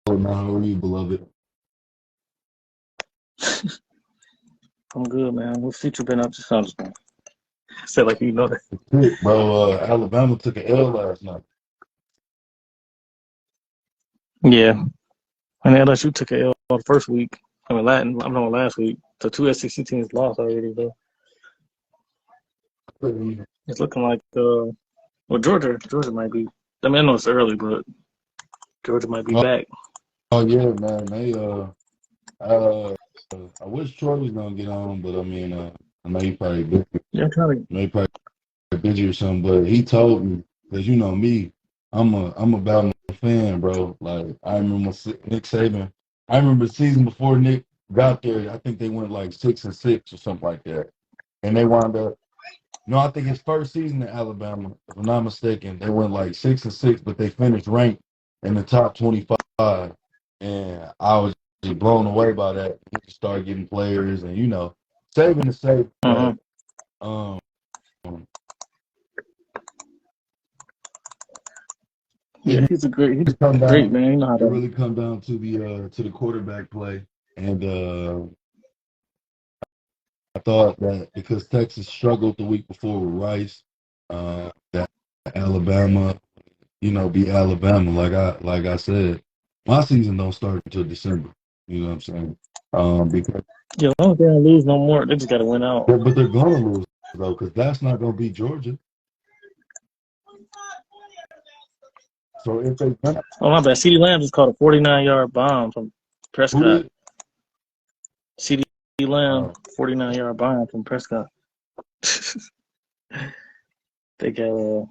now. How are you, beloved? I'm good, man. What Future been up to? I'm just gonna say like you know that. Shit, bro, Alabama took an L last night. Yeah, and LSU took a L the first week. I mean, I'm not last week. So two SEC teams lost already, though. It's looking like well, Georgia might be. I mean, I know it's early, but Georgia might be Oh, back. oh yeah, man. Uh, I wish Troy was gonna get on, but I mean, I know he probably busy, Yeah, I'm trying to. maybe probably busy or something. But he told me, because you know me, I'm a Bama fan, bro. Like I remember Nick Saban. I remember the season before Nick got there. I think they went like 6-6 or something like that, and they wound up. No, I think his first season in Alabama, if I'm not mistaken, they went like 6-6, but they finished ranked in the top 25. And I was just blown away by that. He just started getting players, and saving the safe, Uh-huh. but um, Yeah, it he's come great, down. man. You know how It to. really come down to the quarterback play, and I thought that because Texas struggled the week before with Rice, that Alabama be Alabama. Like I said, my season don't start until December. You know what I'm saying? Because Yeah, as long as they don't lose no more, they just got to win out. but they're gonna lose though, because that's not gonna beat Georgia. So if they win, Oh my bad. CeeDee Lamb just caught a 49-yard bomb from who Prescott. did? CeeDee Lamb, Uh, 49-yard bomb from Prescott. They got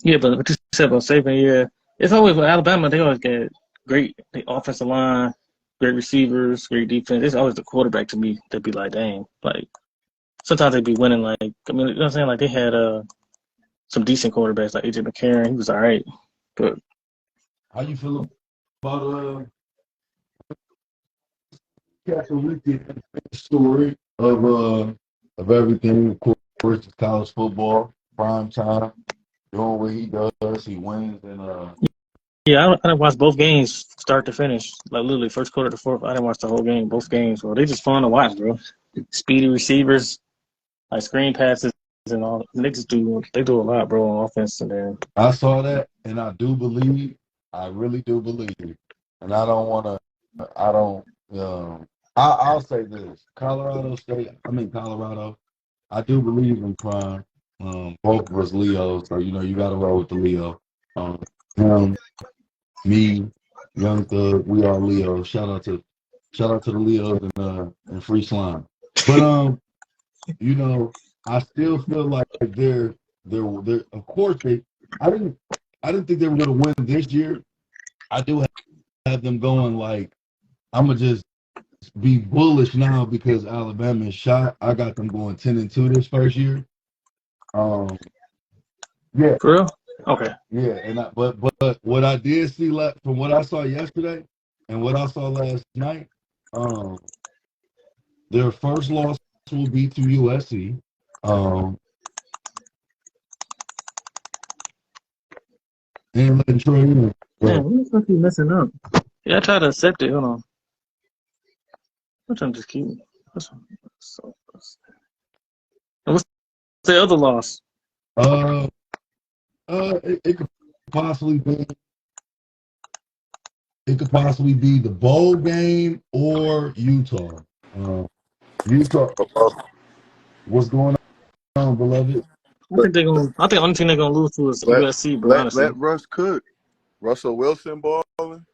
yeah, but what you said about saving, yeah, it's always with Alabama. They always get great the offensive line, great receivers, great defense. It's always the quarterback to me that be like, dang, like sometimes they be winning. Like I mean, you know what I'm saying? Like they had some decent quarterbacks like AJ McCarron. He was all right, but how you feel about Kaepernick story of everything? Of course, it's college football, prime time, doing what he does. He wins, and yeah, I didn't watch both games start to finish. Like literally first quarter to fourth. I didn't watch the whole game. Both games, bro. They just fun to watch, bro. Speedy receivers, like screen passes and all. They do a lot, bro, on offense. And then I saw that, and I do believe, I really do believe, and I don't want to, I don't, I'll say this: Colorado State, Colorado. I do believe in crime. Both of us Leos, so you got to roll with the Leo. Him, me, Young Thug, we are Leos. Shout out to the Leos and Free Slime. But you know, I still feel like they're of course I didn't I didn't think they were gonna win this year. I do have them going like I'm gonna just be bullish now because Alabama is shot. I got them going 10-2 this first year. Um yeah, for real, okay. yeah, but what I did see from what I saw yesterday and what I saw last night, um their first loss will be to USC. Um and letting Troy in. Man, what the fuck are you messing up? Yeah, I tried to accept it. Hold on. I'm trying to just keep. What's, what's the other loss? Uh, it could possibly be the bowl game or Utah. Utah, what's going on, beloved? I think they're gonna. I think the only thing they're gonna lose to is Let USC. Bro, honestly, let Russ cook. Russell Wilson balling.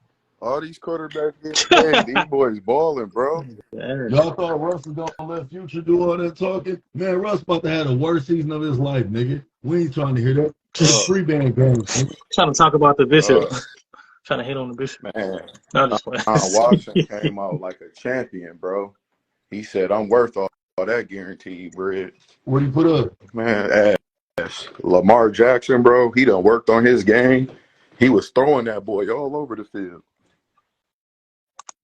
All these quarterbacks getting paid. These boys balling, bro. yeah. Y'all thought Russ was gonna let Future do all that talking? Man, Russ about to have the worst season of his life, nigga. We ain't trying to hear that. It's Uh, Just pre-band games, nigga. trying to talk about the bishop. uh, Trying to hate on the bishop. man. No, I'm just playing. Watson came out like a champion, bro. He said, I'm worth all that guaranteed bread. What do you put up? Man, ass. Lamar Jackson, bro, he done worked on his game. He was throwing that boy all over the field.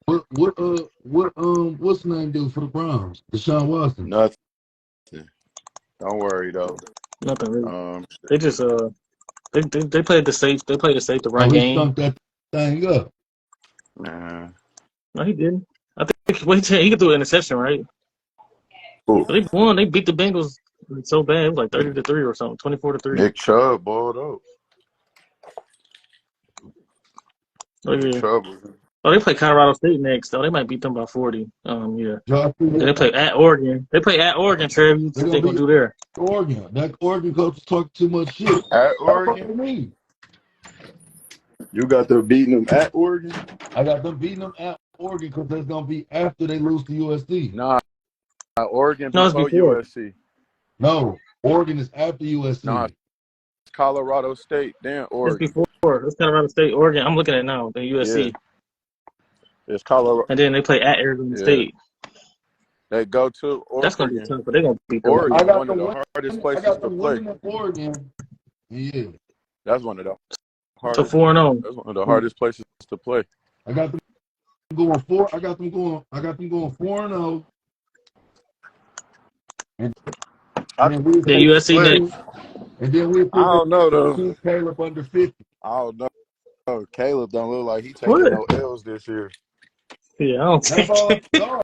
What's the name do for the Browns? Deshaun Watson. Nothing. Don't worry, though. Nothing really. They just they played the safe. They played the safe, the Oh, run he game. stunk that thing up. Nah. No, he didn't. I think he could do an interception, right? Ooh. But they won. They beat the Bengals so bad. It was like 30-3 or something, 24-3. Nick Chubb balled up. Oh Nick yeah. Chubb. Oh, they play Colorado State next, though. They might beat them by 40. Yeah. Josh, Then they play at Oregon. They play at Oregon, Trevor. You they're think they're gonna gonna be do there? Oregon. That Oregon coach is talking too much shit. At That's what Oregon? they mean. You got them beating them at Oregon? I got them beating them at Oregon because that's gonna be after they lose to USC. Nah, Oregon No, it's before before. USC. No, Oregon is after USC. Nah, it's Colorado State, then It's Oregon. before. It's Colorado State, Oregon. I'm looking at it now. The USC. Yeah. It's Colorado. And then they play at Arizona State. They go to Oregon. That's gonna be tough, but they're gonna beat them. Oregon, I got one of the hardest places I got to them play. winning at Oregon. Yeah, That's one of the So hardest. 4-0. That's one of the hardest places to play. I got them going 4. I got them going 4-0. And then we The USC next. And then we I don't know though. Caleb under 50. I don't know. Caleb don't look like he taking no L's this year. Yeah, I don't That's think. all.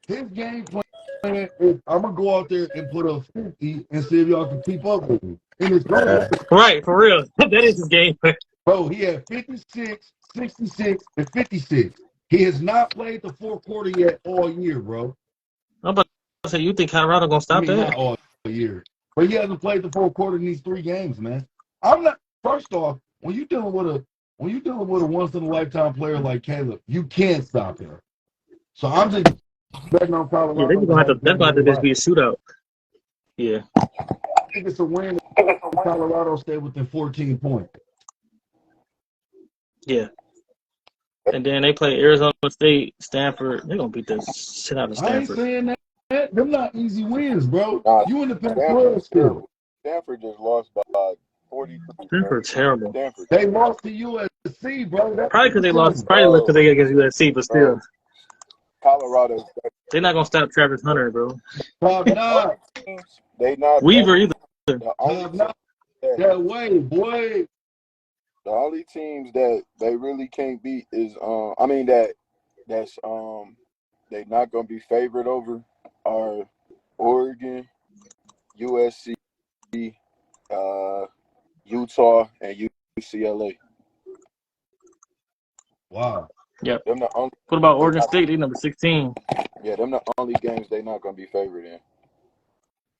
His game plan is I'm gonna go out there and put up 50 and see if y'all can keep up with me. And it's going. Right, for real. That is his game. Bro, he had 56, 66, and 56. He has not played the fourth quarter yet all year, bro. I'm about to say, you think Colorado gonna stop that? Not all year. But he hasn't played the fourth quarter in these 3 games, man. I'm not. First off, when you're dealing with a once in a lifetime player like Caleb, you can't stop him. So I'm just betting on Colorado. Yeah, they're gonna have to. That's gonna have to just be a shootout. Yeah. I think it's a win if Colorado stay within 14 points. Yeah. And then they play Arizona State, Stanford. They're gonna beat the shit out of Stanford. I ain't saying that. Them not easy wins, bro. Nah, You in the Pac-12 still. Stanford just lost by 43. Stanford's terrible. They lost to USC, bro. Probably because they lost. Probably because they got against USC, but still. Colorado. They're not gonna stop Travis Hunter, bro. They not Weaver either. Not that way, boy. The only teams that they really can't beat is that's they not gonna be favored over are Oregon, USC, Utah, and UCLA. Wow. Yep. Them the only, what about Oregon State? They number 16. Yeah, them the only games they not gonna be favored in.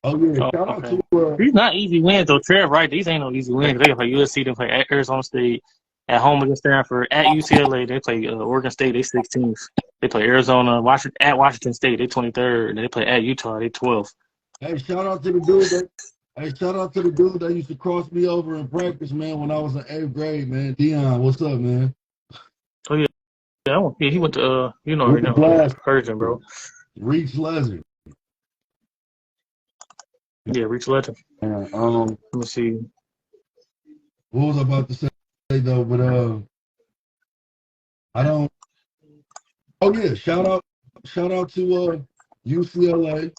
Oh yeah. Shout out to these not easy wins though, Trev. Right? These ain't no easy wins. They can play USC. They play at Arizona State. At home against Stanford. At UCLA, they play Oregon State. They 16th. They play Arizona. Washington State. They 23rd. And they play at Utah. They 12th. Hey, shout out to the dude that used to cross me over in practice, man, when I was in 8th grade, man. Deon, what's up, man? Oh yeah. Yeah, he went to Persian, bro. Reach Legend. Yeah, Reach Legend. Let me see. What was I about to say though? But I don't. Oh yeah, shout out to UCLA.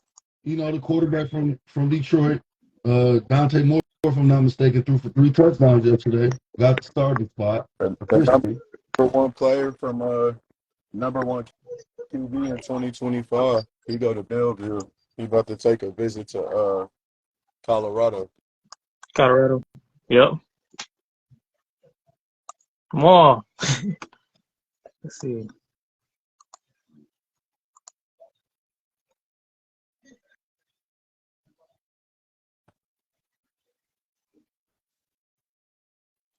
You know, the quarterback from Detroit, Dante Moore, if I'm not mistaken, threw for 3 touchdowns yesterday. Got the starting spot. The number 1 player from number 1 QB in 2025. He go to Belleville. He about to take a visit to Colorado. Yep. Come on. Let's see.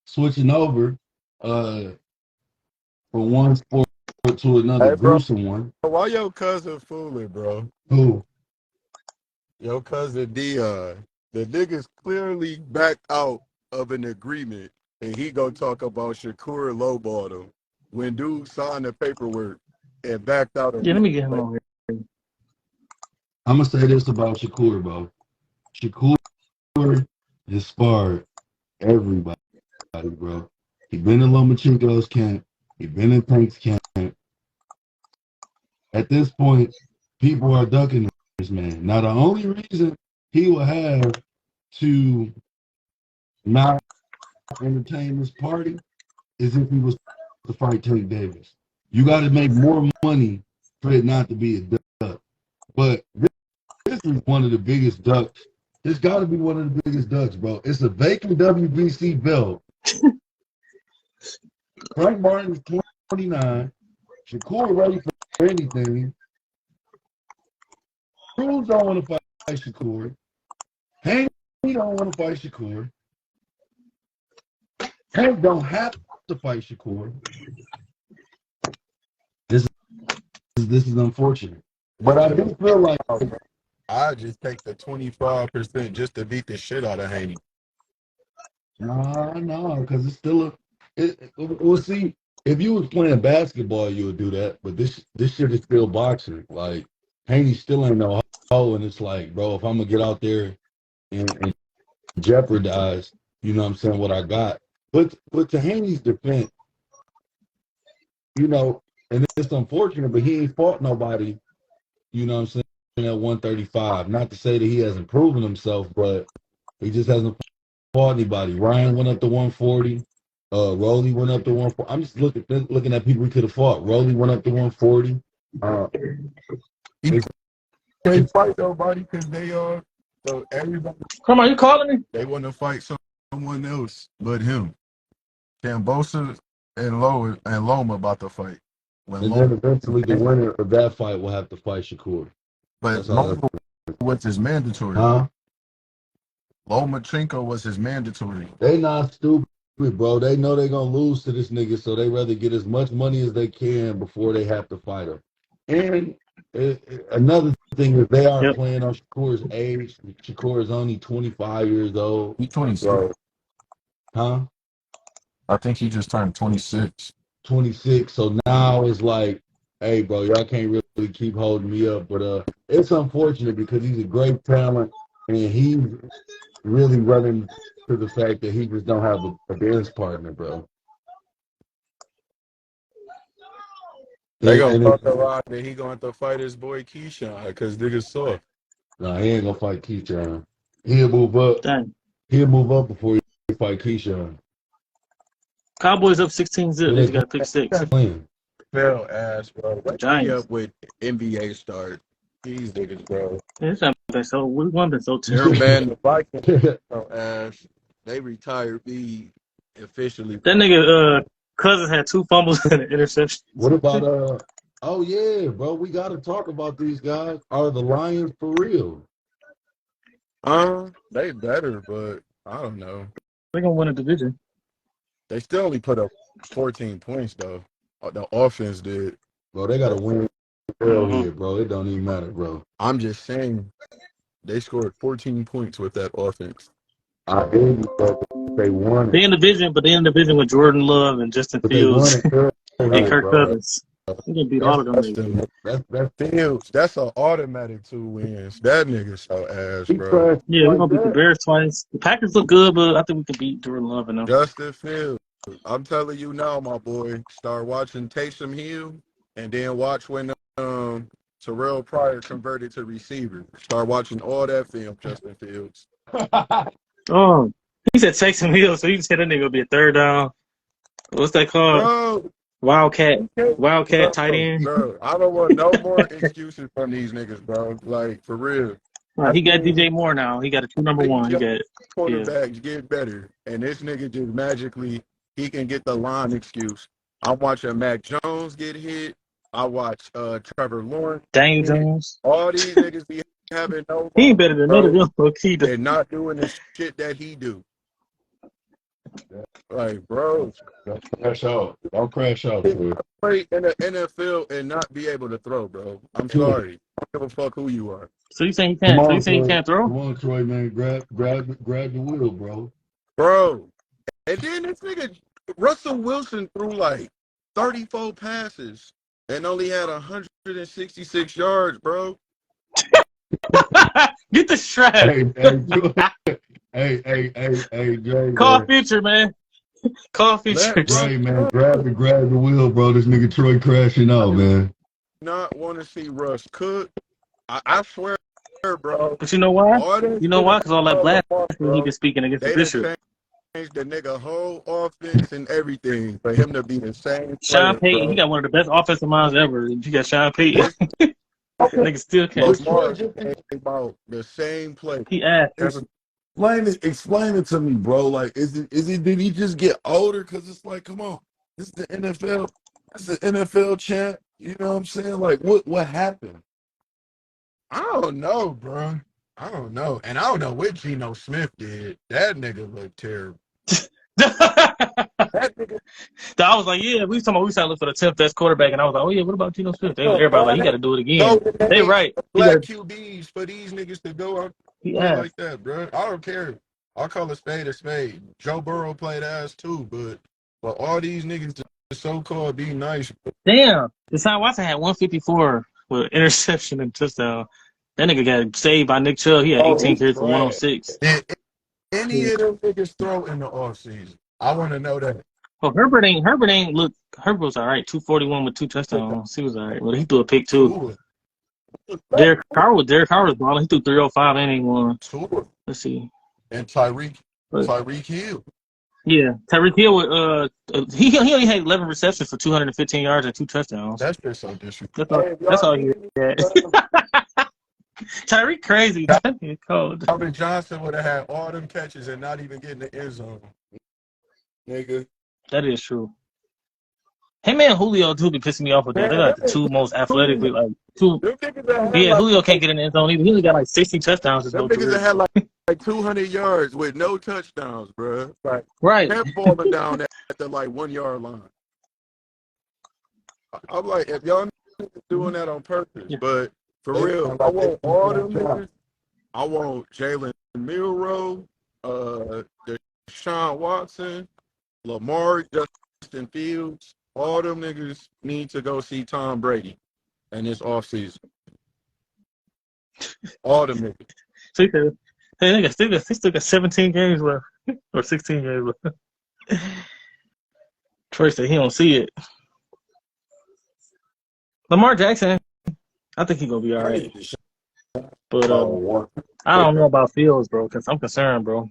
Switching over from one sport to another gruesome one. Why your cousin fooling, bro? Who? Your cousin Deon. The niggas clearly backed out of an agreement, and he go talk about Shakur lowballed him when dude signed the paperwork and backed out. Yeah, let me get him on here. I'm gonna say this about Shakur, bro. Shakur has sparred everybody, bro. He been in Lomachenko's camp. He been in Tank's camp. At this point, people are ducking this man. Now, the only reason he will have to not entertain this party is if he was to fight Tank Davis. You got to make more money for it not to be a duck. But this is one of the biggest ducks. It's got to be one of the biggest ducks, bro. It's a vacant WBC belt. Frank Martin is 29. Shakur ready for anything. Cruz don't want to fight Shakur. Hank don't want to fight Shakur. Hank don't have to fight Shakur. This is unfortunate. But I do feel like I just take the 25% just to beat the shit out of Haney. no, because it's still we'll see. If you was playing basketball, you would do that. But this shit is still boxing. Like Haney still ain't no hoe, and it's like, bro, if I'm gonna get out there and jeopardize, you know what I'm saying, what I got. But to Haney's defense, you know, and it's unfortunate, but he ain't fought nobody, you know what I'm saying, at 135. Not to say that he hasn't proven himself, but he just hasn't fought anybody. Ryan went up to 140. Rolly went up to 140. I'm just looking at people he could have fought. Rolly went up to 140. He can't fight nobody because they are. So everybody. Come on, you calling me? They want to fight someone else but him. Cambosa and Loma about to fight. And then eventually the winner of that fight will have to fight Shakur. But Loma was his mandatory. Huh? Lomachenko was his mandatory. They not stupid, bro. They know they're going to lose to this nigga, so they rather get as much money as they can before they have to fight him. And another thing is they are playing on Shakur's age. Shakur is only 25 years old. He's 26. So, huh? I think he just turned 26. 26. So now it's like, hey, bro, y'all can't really keep holding me up. But it's unfortunate because he's a great talent, and he's really running to the fact that he just don't have a dance partner, bro. They gonna talk a lot that he going to fight his boy Keyshawn because niggas soft. No, he ain't gonna fight Keyshawn. He'll move up. Dang. He'll move up before he fight Keyshawn. Cowboys up 16-0. They just got to pick 6. Fell ass, bro. Giants up with NBA stars. These niggas, bro. It's not been so. We won been so terrible. Man, the Vikings ass. They retired me officially. That nigga Cousins had 2 fumbles and an interception. What about oh yeah, bro, we gotta talk about these guys. Are the Lions for real? They better, but I don't know. They're gonna win a division. They still only put up 14 points though. The offense did. Bro, they gotta win here, bro. It don't even matter, bro. I'm just saying they scored 14 points with that offense. I hear you, but they won. They in the division, but they in the division with Jordan Love and Justin Fields and Kirk Cousins. They gonna beat all of them. That's Fields. That's an automatic 2 wins. That nigga so ass, bro. Yeah, we're gonna beat the Bears twice. The Packers look good, but I think we can beat Jordan Love and them. Justin Fields. I'm telling you now, my boy. Start watching Taysom Hill, and then watch when Terrell Pryor converted to receiver. Start watching all that film, Justin Fields. Oh, he said Taysom Hill, so you said that nigga gonna be a 3rd down. What's that called? Bro, Wildcat tight end. Bro, I don't want no more excuses from these niggas, bro. Like, for real. He got DJ Moore now. He got a 2 number 1. He got quarterbacks get better, and this nigga just magically he can get the line excuse. I'm watching Mac Jones get hit. I watch Trevor Lawrence. Daniel Jones. All these niggas be having no. He ain't better than none of them. They're not doing the shit that he do. Like, bro, don't crash out. Don't crash out. Play in the NFL and not be able to throw, bro. I'm sorry. I don't give a fuck who you are. So you saying he can't? So you saying he can't throw? Come on, Troy, man, grab the wheel, bro. Bro, and then this nigga Russell Wilson threw like 34 passes and only had 166 yards, bro. Get the strap. Hey, Dre. Call Future, man. Call Future. Dre, man, grab the wheel, bro. This nigga Troy crashing out, man. Not want to see Russ cook. I swear, bro. But you know why? You know why? Because all that blasphemy he been speaking against the Bishop. the nigga whole offense and everything for him to be the same Sean player, Payton, he bro. got one of the best offensive minds ever. You got Sean Payton. This Nigga still can't. Lamar came about the same play. He asked Trevor. Explain it to me, bro. Like, did he just get older? Because it's like, come on, this is the NFL. This is the NFL champ. You know what I'm saying? Like, what happened? I don't know, bro. I don't know. And I don't know what Geno Smith did. That nigga looked terrible. That nigga, I was like, yeah, we started looking for the 10th best quarterback, and I was like, oh yeah, what about Geno Smith? Everybody like, you got to do it again. golden They age right. of He black got. QBs for these niggas to go out and He play asked. like that, bro. I don't care. I'll call a spade a spade. Joe Burrow played ass too, but for all these niggas to so-called be nice. Damn, Deshaun Watson had 154 with interception and touchdown. That nigga got saved by Nick Chubb. He had Oh, 18 he carries for trash. 106. Did any of them niggas throw in the offseason? I want to know that. Well, Herbert look. Herbert was all right. 241 with 2 touchdowns. He was all right. Well, he threw a pick too. Tua. Derek Carr was balling. He threw 305 and he won. Tua. Let's see. And Tyreek Hill. Yeah, Tyreek Hill. He only had 11 receptions for 215 yards and 2 touchdowns. That's just so disrespectful. That's all he had. Tyreek crazy. That nigga cold. Calvin Johnson would have had all them catches and not even getting the end zone. Nigga. That is true. Him and Julio too be pissing me off with that. They're like the two most athletically like two. Yeah, Julio can't get in the end zone either. He only got like 60 touchdowns. Them niggas that had like 200 yards with no touchdowns, bro. Like, right. Kept falling down at the like 1 yard line. I'm like, if y'all doing that on purpose, but for real, I want all them niggas. I want Jalen Milroe, Deshaun Watson, Lamar, Justin Fields. All them niggas need to go see Tom Brady in this offseason. All them niggas. So they still got 17 games left or 16 games left. Troy said he don't see it. Lamar Jackson, I think he's gonna be all right. But I don't know about Fields, bro, because I'm concerned, bro.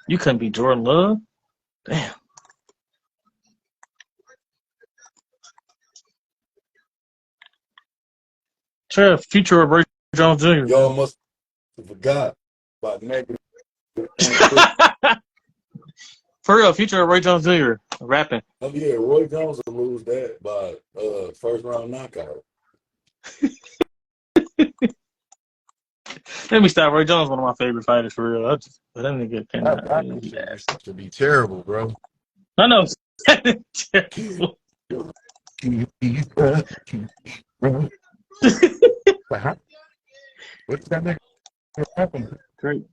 You couldn't be Jordan Love? Damn. Trev, future of Ray Jones Jr. Y'all must have forgot about negative. For real, future of Ray Jones Jr. rapping. Oh yeah, Roy Jones will lose that by first round knockout. Let me stop. Ray Jones, one of my favorite fighters, for real. But that nigga cannot. That should be terrible, bro. I know. What's that nigga happening? Great.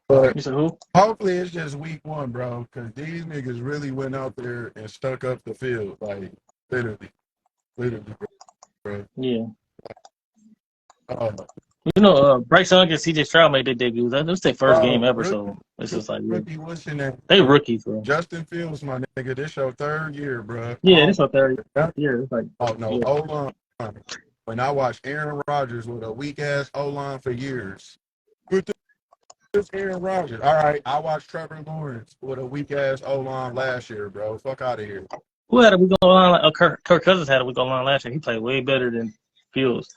But You said who? hopefully it's just week 1, bro, because these niggas really went out there and stuck up the field, like literally, bro. Yeah. You know, Bryce Young and CJ Stroud made their debuts. That's their first game ever, so it's just like they rookies, bro. Justin Fields, my nigga, this your 3rd year, bro. Yeah, this is our 3rd year. It's like, oh no, O-line. When I watched Aaron Rodgers with a weak ass O-line for years. This Aaron Rodgers. All right, I watched Trevor Lawrence with a weak ass O-line last year, bro. Fuck out of here. Who had a week on line? Kirk Cousins had a week on line last year. He played way better than Fields.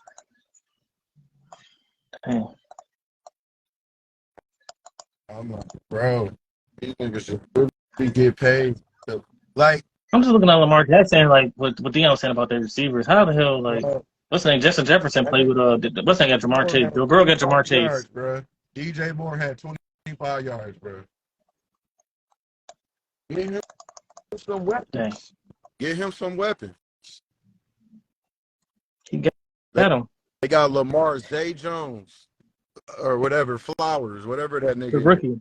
Damn. I'm like, bro, these niggas should really get paid. Like, I'm just looking at Lamar Jackson, like what Deon was saying about their receivers. How the hell, like, what's the name? Justin Jefferson played with what's the name? Got Jamar Chase. Bill Burrow got Jamar Chase. Yards, bro. DJ Moore had 25 yards, bro. Get him some weapons. Dang. Get him some weapons. He got him. They got Lamar Zay Jones or whatever, Flowers, whatever that nigga. The rookie.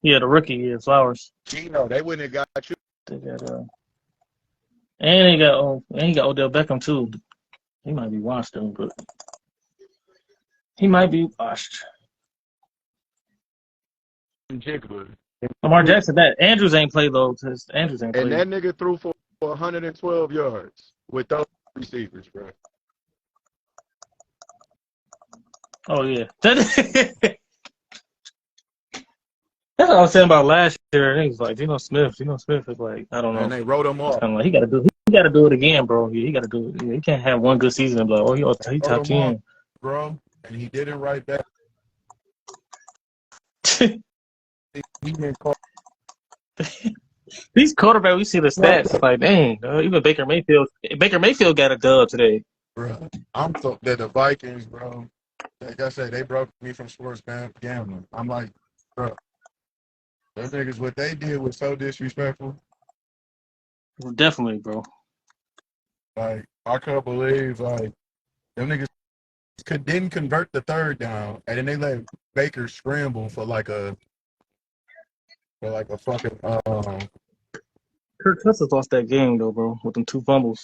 Yeah, the rookie. Yeah, Flowers. Gino, they wouldn't have got you. They got and he got Odell Beckham too. He might be washed though, but he might be washed. Lamar Jackson, that Andrews ain't played though. Andrews ain't played. And that nigga threw for 112 yards with those receivers, bro. Oh yeah. That's what I was saying about last year. I think it's like Geno Smith. Geno Smith is like, I don't And know. they wrote him It's off. kind of like he got to do it again, bro. Yeah, he got to do it. Yeah, he can't have one good season and be like, oh, he Wrote top him off, 10. bro. And he did it right back. He didn't call. These quarterbacks, we see the stats. It's like, dang, even Baker Mayfield got a dub today. Bro, I'm so that the Vikings, bro. Like I said, they broke me from sports gambling. I'm like, bro, those niggas, what they did was so disrespectful. Definitely, bro. Like, I couldn't believe, like, them niggas didn't convert the third down, and then they let Baker scramble for like a fucking Kirk Cousins lost that game though, bro, with them 2 fumbles.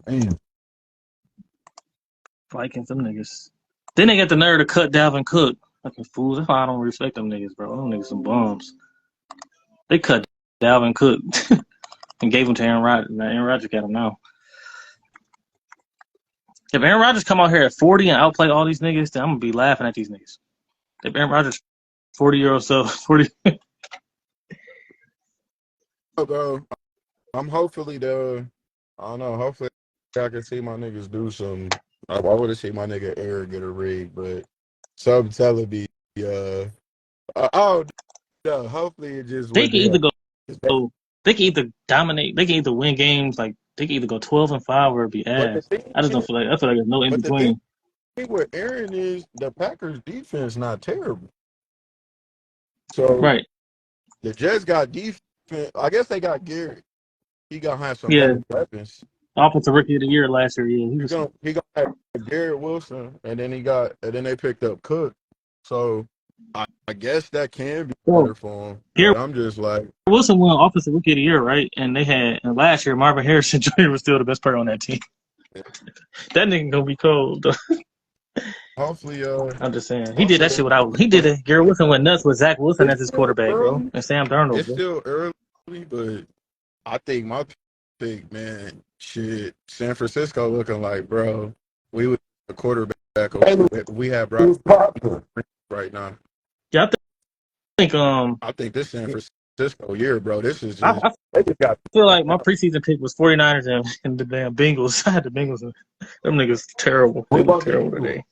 man. Vikings, them niggas. Then they got the nerve to cut Dalvin Cook. Fucking fools. That's why I don't respect them niggas, bro. Them niggas some bums. They cut Dalvin Cook and gave him to Aaron Rodgers. Now Aaron Rodgers got him now. If Aaron Rodgers come out here at 40 and outplay all these niggas, then I'm gonna be laughing at these niggas. If Aaron Rodgers 40-year-old self 40 Bro, I'm hopefully I don't know, hopefully I can see my niggas do some. I would have seen my nigga Eric get a rig, but some telling me, oh, no, hopefully it just they would can be. either go they can either dominate, they can either win games, like they can either go 12-5 or be But the ass. thing I is, feel like there's no in but the thing between. with Aaron is the Packers defense not terrible. So Right. the Jets got defense. I guess they got Garrett. He gonna have some Yeah. better weapons. Offensive rookie of the year last year, yeah. He gonna have Garrett Wilson, and then they picked up Cook. So I guess that can be Well, better for him. But Garrett I'm just like, Wilson won offensive rookie of the year, right? And last year Marvin Harrison Jr. was still the best player on that team. That nigga gonna be cold. hopefully, I'm just saying. He did that hopefully shit without he did it. Garrett Wilson went nuts with Zach Wilson it's as his still quarterback, bro. early. And Sam Darnold, It's bro. still early, but I think my pick, man, shit, San Francisco looking like, bro, we would a quarterback. We have right now. Yeah, think I think this San Francisco year, bro. This is I, just I they just got. feel like my preseason pick was 49ers and the damn Bengals. I had the Bengals. Them niggas terrible. They What look about the terrible Eagles? today.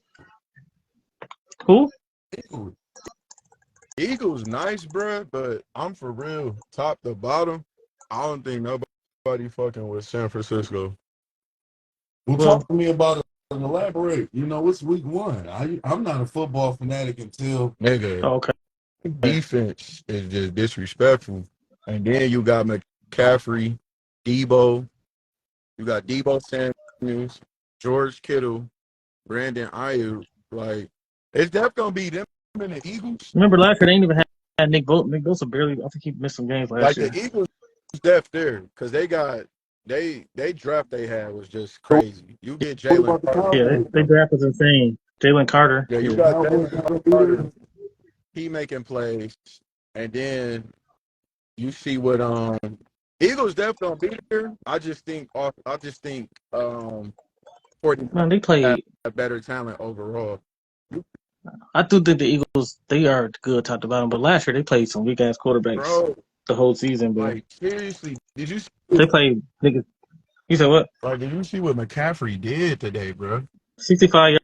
Who? Eagles nice, bro, but I'm for real, top to bottom. I don't think nobody fucking with San Francisco. Well, Well, talk to me about it and elaborate. You know, it's week 1. I'm not a football fanatic until Nigga, okay. defense is just disrespectful. And then you got McCaffrey, Debo. You got Debo Samuels, George Kittle, Brandon Ayuk. Like, it's definitely gonna be them and the Eagles. Remember last year they didn't even have Nick Bosa. Nick Bosa barely. I think he missed some games last Like year. the Eagles depth there because they draft they had was just crazy. You get Jalen Carter. Yeah, they draft was insane. Jalen Carter. Yeah, you Yeah. got Jalen Carter. He making plays, and then you see what Eagles definitely gonna be there. I just think 40 Man, they have play. a better talent overall. I do think the Eagles they are good top to bottom, but last year they played some weak ass quarterbacks Bro, the whole season, bro. like seriously, They played niggas. You said what? did you see what McCaffrey did today, bro? 65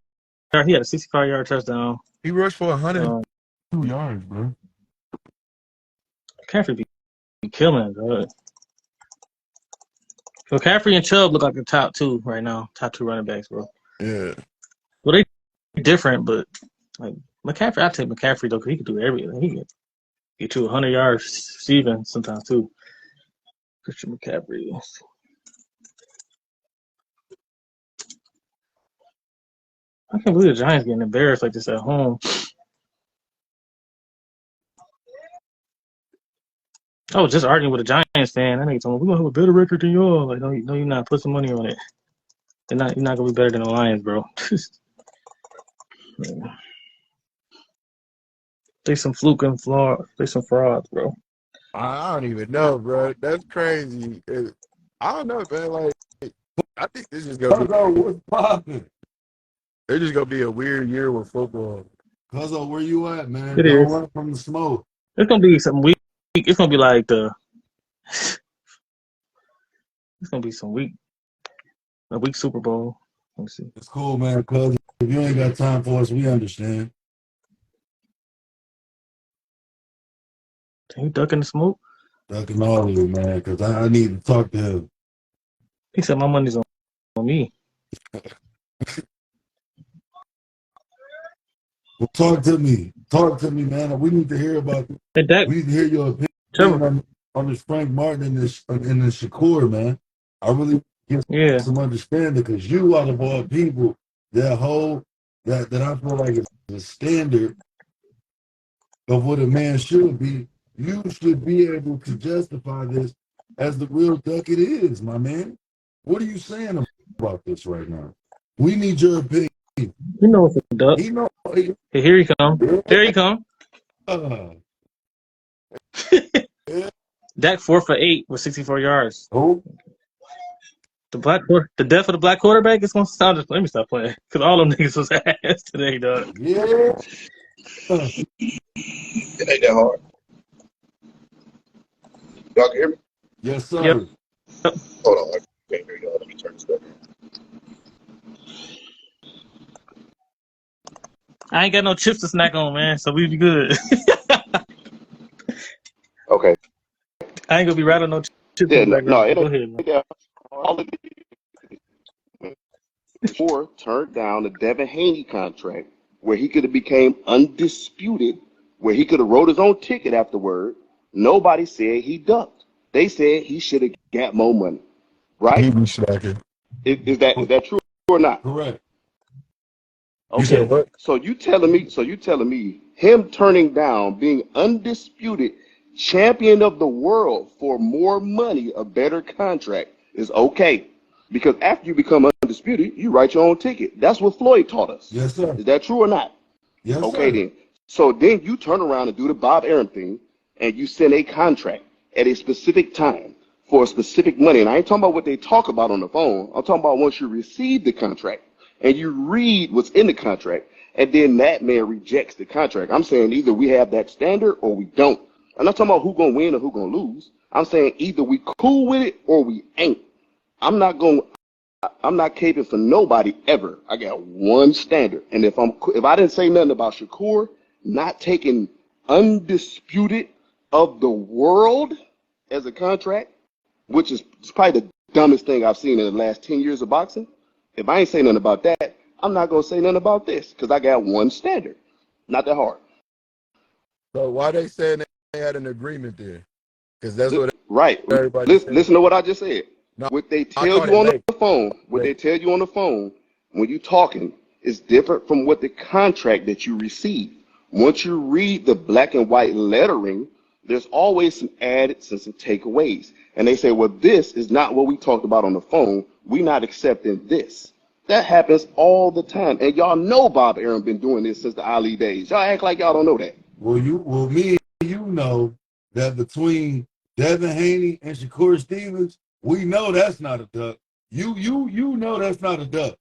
yard. He had a 65-yard touchdown. He rushed for 102 yards, bro. McCaffrey be killing, bro. McCaffrey and Chubb look like the top 2 right now. Top 2 running backs, bro. Yeah. Well, they different, but like McCaffrey, I take McCaffrey though, because he can do everything. He can get you 100 yards receiving sometimes too. Christian McCaffrey. I can't believe the Giants getting embarrassed like this at home. I was just arguing with a Giants fan. That nigga told me, we're gonna have a better record than y'all. Like, no, you're not. Put some money on it. You're not gonna be better than the Lions, bro. They some fluke and fraud. They some frauds, bro. I don't even know, bro. That's crazy. I don't know, man. Like, I think this is gonna be. what's popping? It's just gonna be a weird year with football. Cuzzo, where you at, man? It Don't is. run from the smoke. It's gonna be some week. It's gonna be like the. It's gonna be a week Super Bowl. Let me see. It's cool, man, cuz if you ain't got time for us, we understand. He ducking the smoke. Ducking all of you, man, because I need to talk to him. He said my money's on me. Well, talk to me. Talk to me, man. We need to hear about Hey, Dak, we need to hear your Trevor. opinion on this Frank Martin and this Shakur, man. I really get Yeah, some understanding because you out of all people that hold that I feel like is a standard of what a man should be. You should be able to justify this as the real duck it is, my man. What are you saying about this right now? We need your opinion. you know it's a duck. He know. Hey, here he come. There he come. Uh, Dak 4 for 8 with 64 yards. oh, The death of the black quarterback is gonna sound. Let me stop playing because all them niggas was ass today, dog. yeah. It ain't that hard. Y'all can hear me? Yes, Yep. sir. Hold on, I can't hear y'all. Let me turn this down. I ain't got no chips to snack on, man, so we be good. Okay. I ain't gonna be right on no chips Yeah, in the no, background. it Go ain't ahead, man. that hard. All it is, Moore turned down the Devin Haney contract where he could have became undisputed, where he could have wrote his own ticket afterward. Nobody said he ducked. They said he should have got more money. Right? He be slacking. Is that true or not? Correct. You said Okay, what? so you telling me him turning down being undisputed champion of the world for more money, a better contract is okay. Because after you become undisputed, you write your own ticket. That's what Floyd taught us. Yes, sir. Is that true or not? Yes, Okay sir. then. So then you turn around and do the Bob Arum thing and you send a contract at a specific time for a specific money. And I ain't talking about what they talk about on the phone. I'm talking about once you receive the contract and you read what's in the contract, and then that man rejects the contract. I'm saying either we have that standard or we don't. I'm not talking about who gonna win or who gonna lose. I'm saying either we cool with it or we ain't. I'm not caping for nobody ever. I got one standard, and if I didn't say nothing about Shakur not taking undisputed of the world as a contract, which is probably the dumbest thing I've seen in the last 10 years of boxing. If I ain't saying nothing about that, I'm not going to say nothing about this because I got one standard. Not that hard. So why they saying they had an agreement there? Because that's what Right. everybody's saying. Listen to what I just said. No, What they I tell caught you it on late. the phone, when you talking is different from what the contract that you receive. Once you read the black and white lettering, there's always some added and some takeaways. And they say, well, this is not what we talked about on the phone. We're not accepting this. That happens all the time. And y'all know Bob Arum been doing this since the Ali days. Y'all act like y'all don't know that. Well, me and you know that between Devin Haney and Shakur Stevens, we know that's not a duck. You know that's not a duck.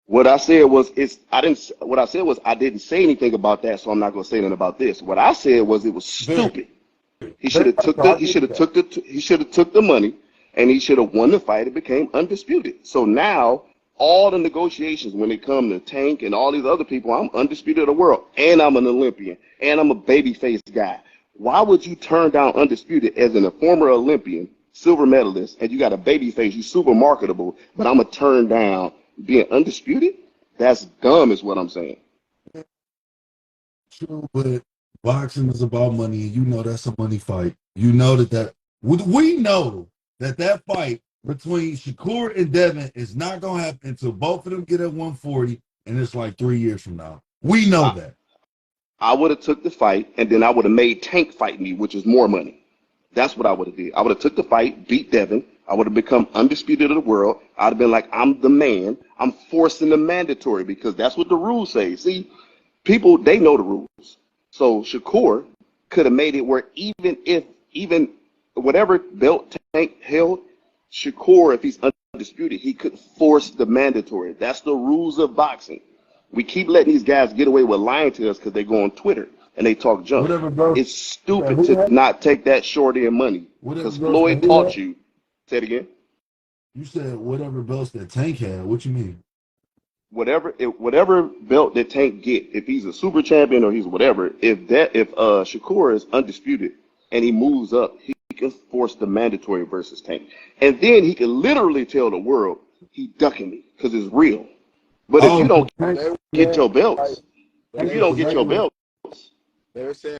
What I said was I didn't say anything about that, so I'm not gonna say anything about this. What I said was it was Very, stupid. He should have took I get that. the money and he should have won the fight and became undisputed. So now all the negotiations when it come to Tank and all these other people, I'm undisputed of the world and I'm an Olympian and I'm a babyface guy. Why would you turn down undisputed as a former Olympian, silver medalist, and you got a babyface, you super marketable, but I'm gonna turn down being undisputed? That's dumb is what I'm saying. True, but boxing is about money, and you know that's a money fight. You know that we know that fight between Shakur and Devin is not gonna happen until both of them get at 140, and it's like 3 years from now. We know I, that. I would have took the fight and then I would have made Tank fight me, which is more money. That's what I would have did. I would have took the fight, beat Devin. I would have become undisputed of the world. I'd have been like, I'm the man. I'm forcing the mandatory because that's what the rules say. See, people, they know the rules. So Shakur could have made it where even whatever belt Tank held, Shakur, if he's undisputed, he could force the mandatory. That's the rules of boxing. We keep letting these guys get away with lying to us because they go on Twitter and they talk junk. Whatever, bro. It's stupid to not take that shorty in money because Floyd taught you. Say it again. You said whatever belts that Tank had. What you mean? Whatever belt that Tank get, if he's a super champion or he's whatever, if Shakur is undisputed and he moves up, he can force the mandatory versus Tank, and then he can literally tell the world he ducking me because it's real. But if you don't get your belts, they're saying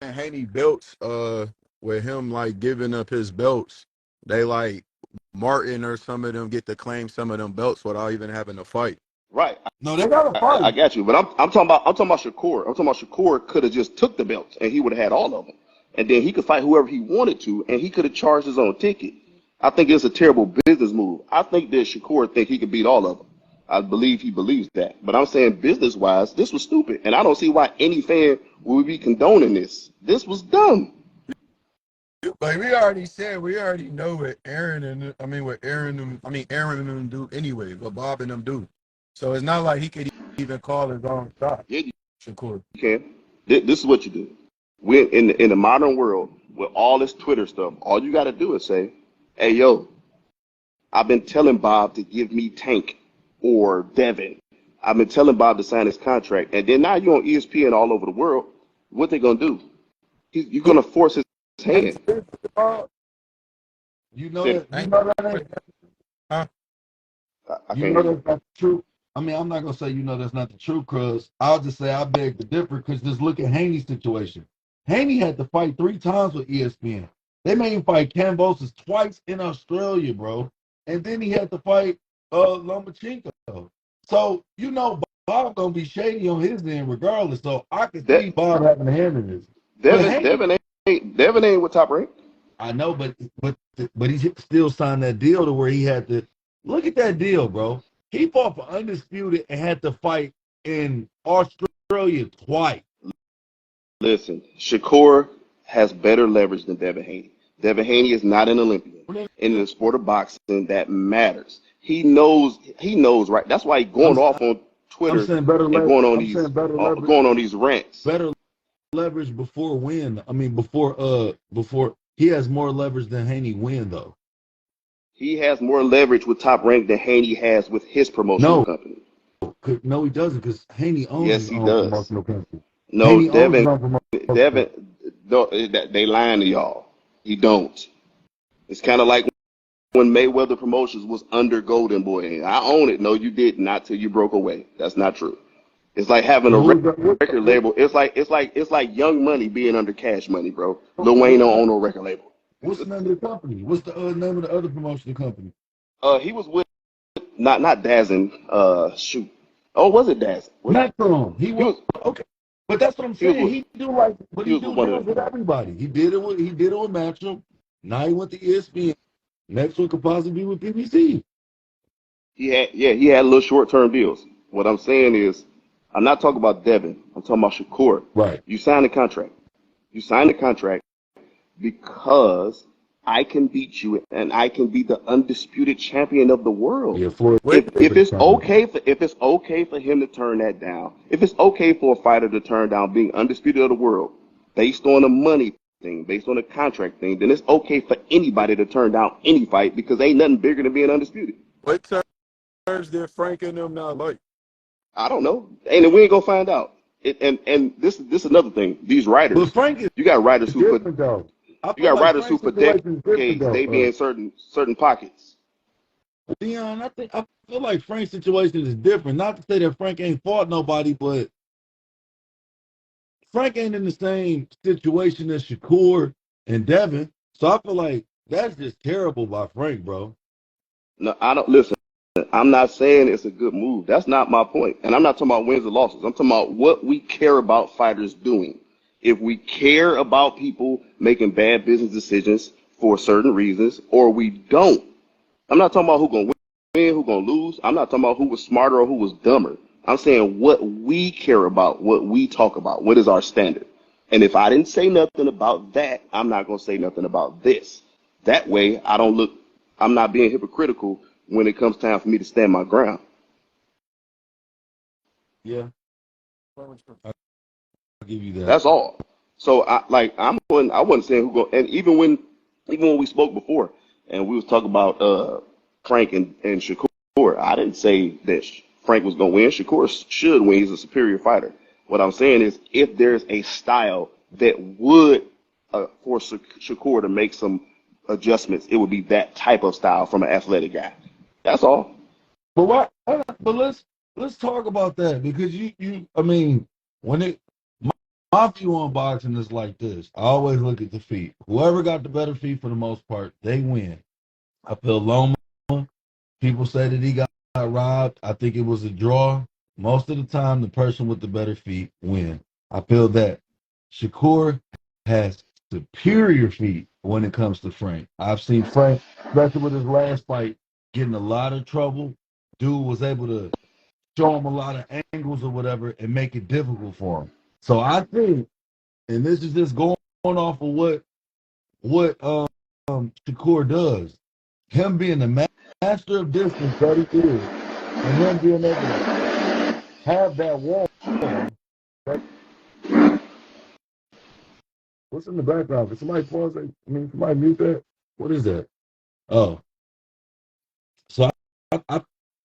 Haney belts, with him like giving up his belts, they like Martin or some of them get to claim some of them belts without even having to fight. Right. No, they got a fight. I got you, but I'm talking about Shakur. I'm talking about Shakur could have just took the belts and he would have had all of them, and then he could fight whoever he wanted to, and he could have charged his own ticket. I think it's a terrible business move. I think that Shakur think he could beat all of them. I believe he believes that, but I'm saying business-wise, this was stupid, and I don't see why any fan would be condoning this. This was dumb. Like we already know what Aaron and them do anyway, what Bob and them do. So it's not like he could even call his own shot. Yeah, Shakur. you can. This is what you do. We're in the modern world with all this Twitter stuff. All you got to do is say, "Hey, yo, I've been telling Bob to give me Tank or Devin. I've been telling Bob to sign his contract." And then now you're on ESPN all over the world. What they gonna do? You're gonna force his hand. You know that. Huh? You know that's not true. I mean, I'm not gonna say that's not the truth, because I'll just say I beg to differ. Because just look at Haney's situation. Haney had to fight 3 times with ESPN. They made him fight Kambosos twice in Australia, bro, and then he had to fight Lomachenko. So Bob gonna be shady on his end regardless. So I could see Bob having a hand in this. Devin ain't with Top Rank. I know, but he still signed that deal to where he had to look at that deal, bro. He fought for undisputed and had to fight in Australia twice. Listen, Shakur has better leverage than Devin Haney. Devin Haney is not an Olympian. In the sport of boxing, that matters. He knows, right? That's why he's going off on Twitter and going on these rants. Better leverage before win. I mean, before he has more leverage than Haney win, though. He has more leverage with Top Rank than Haney has with his promotional company. No, he doesn't, because Haney owns his own promotional company. No, Devin, they lying to y'all. He don't. It's kind of like when Mayweather Promotions was under Golden Boy. I own it. No, you did not till you broke away. That's not true. It's like having a record label. It's like Young Money being under Cash Money, bro. Lil Wayne don't own no record label. What's the name of the company? What's the name of the other promotional company? He was with not Dazzin. Shoot. Oh, was it Dazzin? Metron. He was okay. But that's what I'm saying. He do with everybody. He did it with Matchroom. Now he went to ESPN. Next one could possibly be with BBC. He had little short-term deals. What I'm saying is, I'm not talking about Devin. I'm talking about Shakur. Right. You signed a contract. You signed a contract because I can beat you and I can be the undisputed champion of the world. Yeah, if it's okay for him to turn that down, if it's okay for a fighter to turn down being undisputed of the world based on a money thing, based on a contract thing, then it's okay for anybody to turn down any fight, because ain't nothing bigger than being undisputed. What terms did Frank and them not like? I don't know. And we ain't gonna find out. And this is another thing. These writers, but Frank you got writers who put writers who for decades they be in certain pockets. Deon, I feel like Frank's situation is different. Not to say that Frank ain't fought nobody, but Frank ain't in the same situation as Shakur and Devin. So I feel like that's just terrible by Frank, bro. No, I don't listen. I'm not saying it's a good move. That's not my point. And I'm not talking about wins or losses. I'm talking about what we care about fighters doing. If we care about people making bad business decisions for certain reasons, or we don't. I'm not talking about who's going to win, who's going to lose. I'm not talking about who was smarter or who was dumber. I'm saying what we care about, what we talk about, what is our standard. And if I didn't say nothing about that, I'm not going to say nothing about this. That way, I don't look I'm not being hypocritical when it comes time for me to stand my ground. Yeah, I'll give you that. That's all. So I wasn't saying who go, and even when we spoke before and we was talking about Frank and Shakur, I didn't say that Frank was gonna win. Shakur should win. He's a superior fighter. What I'm saying is, if there's a style that would force Shakur to make some adjustments, it would be that type of style from an athletic guy. That's all. But what? But let's talk about that because I mean, when my view on boxing is like this. I always look at the feet. Whoever got the better feet for the most part, they win. I feel Loma. People say that he got robbed. I think it was a draw. Most of the time, the person with the better feet win. I feel that Shakur has superior feet when it comes to Frank. I've seen Frank, especially with his last fight, get in a lot of trouble. Dude was able to show him a lot of angles or whatever and make it difficult for him. So I think, and this is just going off of what Shakur does. Him being the master of distance that he is, and him being able to have that wall. What's in the background? Can somebody pause that? I mean, somebody mute that? What is that? Oh, so I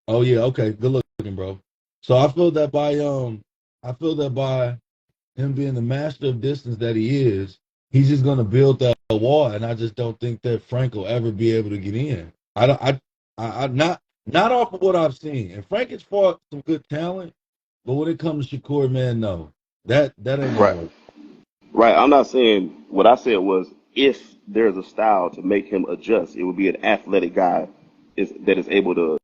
oh yeah, okay, good looking, bro. So I feel that by him being the master of distance that he is, he's just gonna build that wall, and I just don't think that Frank will ever be able to get in. I don't. I not off of what I've seen. And Frank has fought some good talent, but when it comes to Shakur, man, no, that ain't gonna Right. work. Right. I'm not saying what I said was if there's a style to make him adjust, it would be an athletic guy that is able to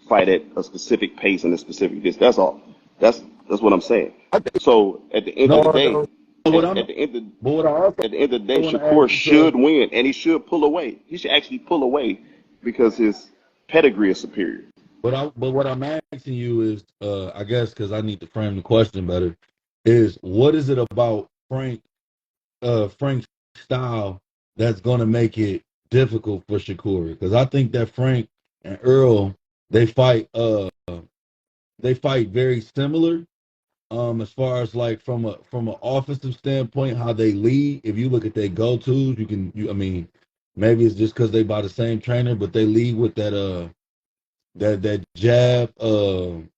fight at a specific pace and a specific distance. That's all. That's what I'm saying. I think So at the end of the day, no. What I'm, but what I also at the end of the day, want to ask Shakur you, Trev, should win and he should pull away. He should actually pull away because his pedigree is superior. but what I'm asking you is, I guess because I need to frame the question better, is what is it about Frank's style that's going to make it difficult for Shakur? Because I think that Frank and Earl they fight very similar. As far as like from an offensive standpoint, how they lead. If you look at their go tos, I mean, maybe it's just because they by the same trainer, but they lead with that jab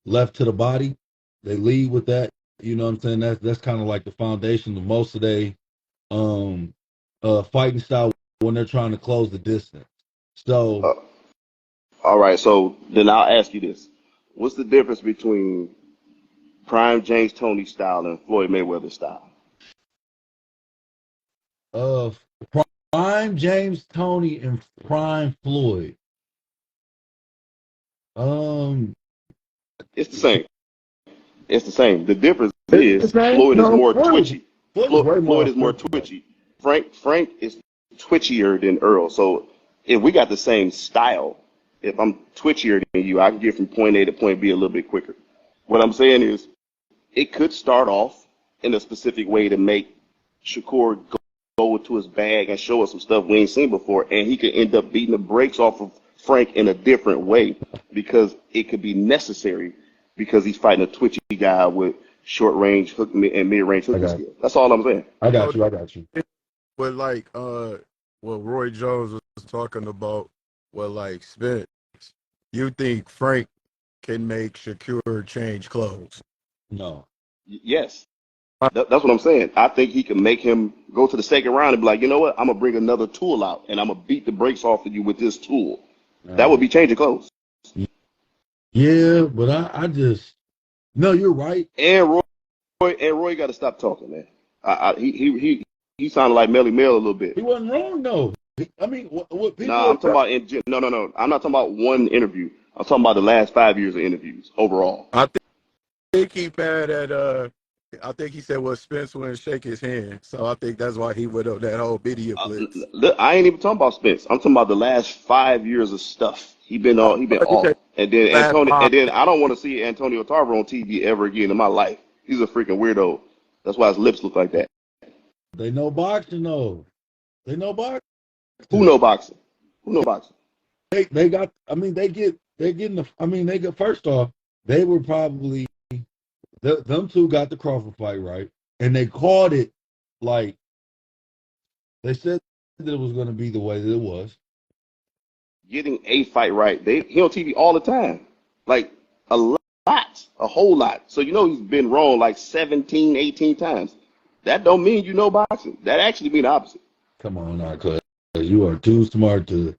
left to the body. They lead with that. You know what I'm saying? That's kind of like the foundation of most of their um fighting style when they're trying to close the distance. So Uh, all right. So then I'll ask you this: what's the difference between Prime James Tony style and Floyd Mayweather style? uh prime James Tony and prime Floyd. Um It's the same. It's the same. The difference it's the is same. Floyd is No, more twitchy. Floyd is way more Floyd is more offensive though. twitchy. Frank is twitchier than Earl. So if we got the same style, if I'm twitchier than you, I can get from point A to point B a little bit quicker. What I'm saying is it could start off in a specific way to make Shakur go into his bag and show us some stuff we ain't seen before, and he could end up beating the brakes off of Frank in a different way because it could be necessary because he's fighting a twitchy guy with short range hook and mid range I hooking got skills. That's all I'm saying. I So, got you. I got you. but like, what Roy Jones was talking about, what like Spence, you think Frank can make Shakur change clothes? No. Yes, that's what I'm saying. I think he can make him go to the second round and be like, you know what? I'm gonna bring another tool out and I'm gonna beat the brakes off of you with this tool. That would be changing clothes. Yeah, but I just no, you're right. And Roy got to stop talking, man. He sounded like Melly Mel a little bit. He wasn't wrong though. I mean, what people Nah, are I'm talking about no. I'm not talking about one interview. I'm talking about the last 5 years of interviews overall. I think he bad at I think he said, well, Spence wouldn't shake his hand, so I think that's why he went on that whole media blitz. Look, I ain't even talking about Spence. I'm talking about the last 5 years of stuff. He been You off. said last And five. then I don't want to see Antonio Tarver on TV ever again in my life. He's a freaking weirdo. That's why his lips look like that. they know boxing though. They know Who boxing. know boxing? Who know boxing? they got. I mean, they're getting the. I mean, they got first off, they were probably them two got the Crawford fight right, and they called it like they said that it was going to be the way that it was. Getting a fight right. He on TV all the time, like a lot, a whole lot. So you know he's been wrong like 17, 18 times. That don't mean you know boxing. That actually mean the opposite. Come on, now, cuz you are too smart to.